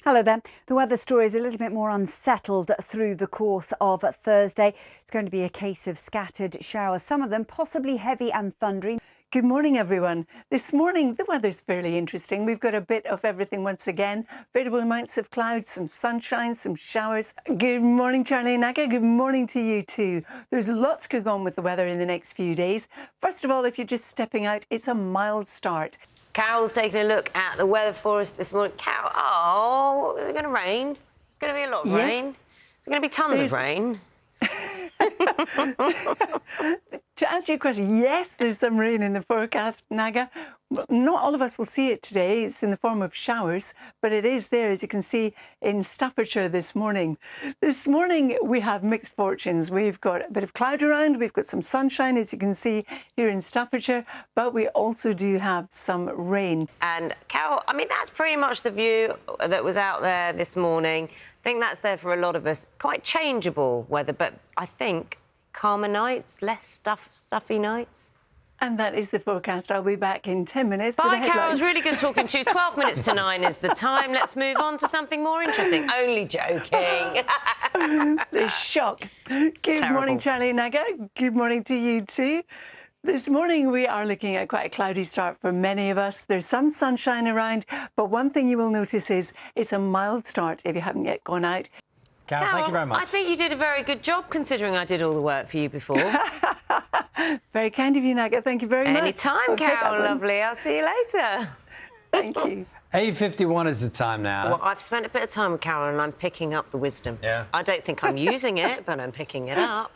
Hello there. The weather story is a little bit more unsettled through the course of Thursday. It's going to be a case of scattered showers, some of them possibly heavy and thundery. Good morning, everyone. This morning, the weather's fairly interesting. We've got a bit of everything once again. Variable amounts of clouds, some sunshine, some showers. Good morning, Charlie and Naga. Good morning to you too. There's lots going on with the weather in the next few days. First of all, if you're just stepping out, it's a mild start. Carol's taking a look at the weather for us this morning. Carol, oh, is it going to rain? It's going to be a lot of rain. It's going to be tons of rain. To answer your question, yes, there's some rain in the forecast, Naga. Not all of us will see it today. It's in the form of showers, but it is there, as you can see, in Staffordshire this morning. This morning, we have mixed fortunes. We've got a bit of cloud around. We've got some sunshine, as you can see here in Staffordshire, but we also do have some rain. And Carol, I mean, that's pretty much the view that was out there this morning. I think that's there for a lot of us. Quite changeable weather, but I think calmer nights, less stuffy nights. And that is the forecast. I'll be back in 10 minutes. Bye, Carol. It was really good talking to you. 12 minutes to 9 is the time. Let's move on to something more interesting. Only joking. The shock. Good morning, Charlie and Naga. Good morning to you too. This morning we are looking at quite a cloudy start for many of us. There's some sunshine around, but one thing you will notice is it's a mild start if you haven't yet gone out. Carol, thank you very much. I think you did a very good job considering I did all the work for you before. Very kind of you, Naga. Thank you very much. Anytime, Carol, lovely. I'll see you later. Thank you. 8:51 is the time now. Well, I've spent a bit of time with Carol and I'm picking up the wisdom. Yeah. I don't think I'm using it, but I'm picking it up.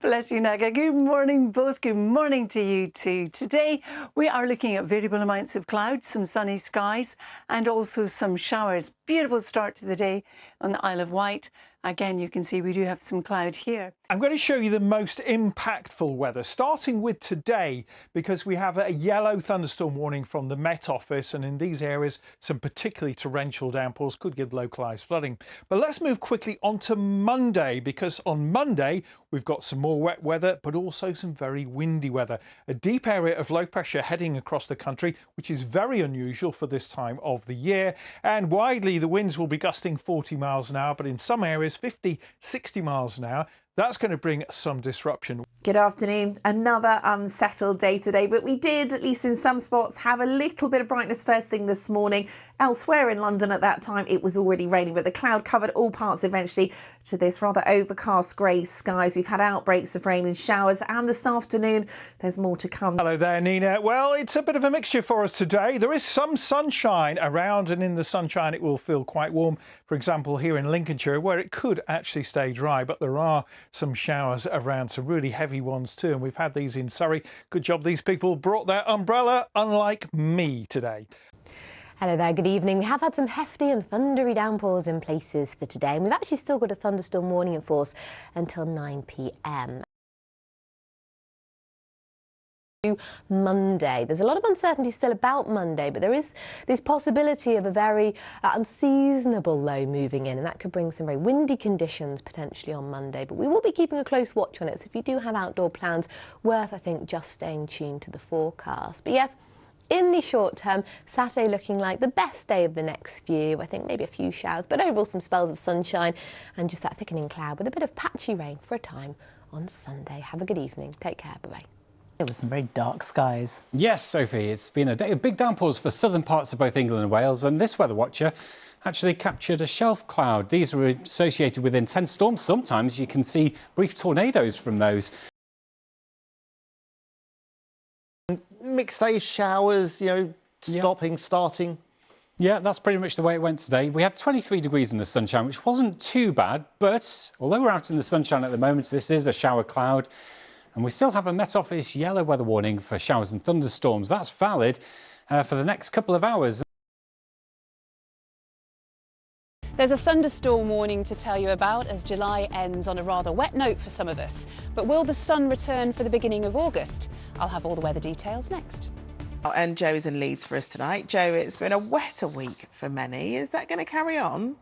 Bless you, Naga. Good morning, both. Good morning to you too. Today, we are looking at variable amounts of clouds, some sunny skies, and also some showers. Beautiful start to the day on the Isle of Wight. Again, you can see we do have some cloud here. I'm going to show you the most impactful weather, starting with today, because we have a yellow thunderstorm warning from the Met Office, and in these areas, some particularly torrential downpours could give localised flooding. But let's move quickly on to Monday, because on Monday, we've got some more wet weather, but also some very windy weather. A deep area of low pressure heading across the country, which is very unusual for this time of the year. And widely, the winds will be gusting 40 miles an hour, but in some areas, 50, 60 miles an hour. That's going to bring some disruption. Good afternoon. Another unsettled day today, but we did, at least in some spots, have a little bit of brightness first thing this morning. Elsewhere in London at that time, it was already raining, but the cloud covered all parts eventually to this rather overcast grey skies. We've had outbreaks of rain and showers, and this afternoon, there's more to come. Hello there, Nina. Well, it's a bit of a mixture for us today. There is some sunshine around, and in the sunshine, it will feel quite warm. For example, here in Lincolnshire, where it could actually stay dry, but there are some showers around, some really heavy ones too, and we've had these in Surrey. Good job these people brought their umbrella, unlike me today. Hello there, good evening. We have had some hefty and thundery downpours in places for today, and we've actually still got a thunderstorm warning in force until 9 p.m. Monday. There's a lot of uncertainty still about Monday, but there is this possibility of a very unseasonable low moving in, and that could bring some very windy conditions potentially on Monday. But we will be keeping a close watch on it, so if you do have outdoor plans, worth, I think, just staying tuned to the forecast. But yes, in the short term, Saturday looking like the best day of the next few. I think maybe a few showers, but overall some spells of sunshine and just that thickening cloud with a bit of patchy rain for a time on Sunday. Have a good evening. Take care. Bye-bye. It was some very dark skies. Yes, Sophie, it's been a day of big downpours for southern parts of both England and Wales, and this weather watcher actually captured a shelf cloud. These are associated with intense storms. Sometimes you can see brief tornadoes from those. Mixed day showers, you know, stopping, starting. Yeah, that's pretty much the way it went today. We had 23 degrees in the sunshine, which wasn't too bad, but although we're out in the sunshine at the moment, this is a shower cloud. And we still have a Met Office yellow weather warning for showers and thunderstorms. That's valid for the next couple of hours. There's a thunderstorm warning to tell you about as July ends on a rather wet note for some of us. But will the sun return for the beginning of August? I'll have all the weather details next. And Joe's in Leeds for us tonight. Joe, it's been a wetter week for many. Is that going to carry on?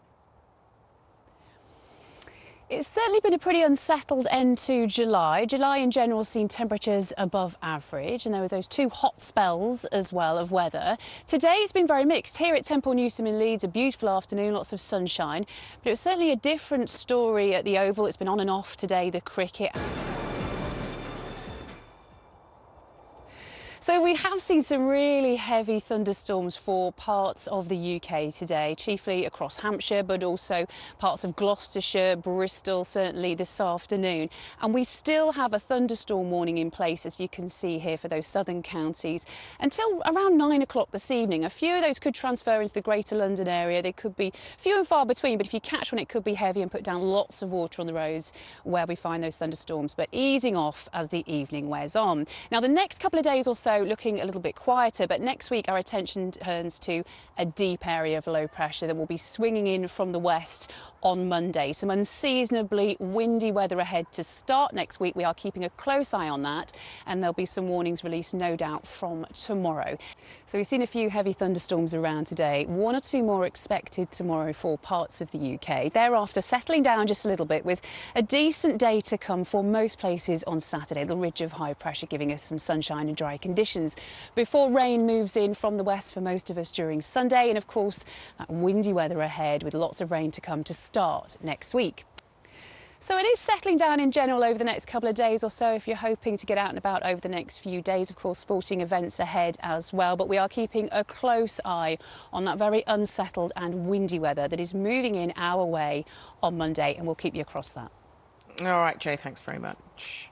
It's certainly been a pretty unsettled end to July. July in general seen temperatures above average, and there were those 2 hot spells as well of weather. Today it's been very mixed. Here at Temple Newsom in Leeds, a beautiful afternoon, lots of sunshine, but it was certainly a different story at the Oval. It's been on and off today, the cricket. So we have seen some really heavy thunderstorms for parts of the UK today, chiefly across Hampshire, but also parts of Gloucestershire, Bristol, certainly this afternoon. And we still have a thunderstorm warning in place, as you can see here, for those southern counties until around 9 o'clock this evening. A few of those could transfer into the Greater London area. They could be few and far between, but if you catch one, it could be heavy and put down lots of water on the roads where we find those thunderstorms, but easing off as the evening wears on. Now, the next couple of days or so looking a little bit quieter, but next week our attention turns to a deep area of low pressure that will be swinging in from the west on Monday. Some unseasonably windy weather ahead to start next week. We are keeping a close eye on that, and there'll be some warnings released no doubt from tomorrow. So we've seen a few heavy thunderstorms around today, 1 or 2 more expected tomorrow for parts of the UK. Thereafter settling down just a little bit with a decent day to come for most places on Saturday. The ridge of high pressure giving us some sunshine and dry conditions before rain moves in from the west for most of us during Sunday, and of course that windy weather ahead with lots of rain to come to start next week. So it is settling down in general over the next couple of days or so if you're hoping to get out and about over the next few days. Of course, sporting events ahead as well, but we are keeping a close eye on that very unsettled and windy weather that is moving in our way on Monday, and we'll keep you across that. All right, Jo, thanks very much.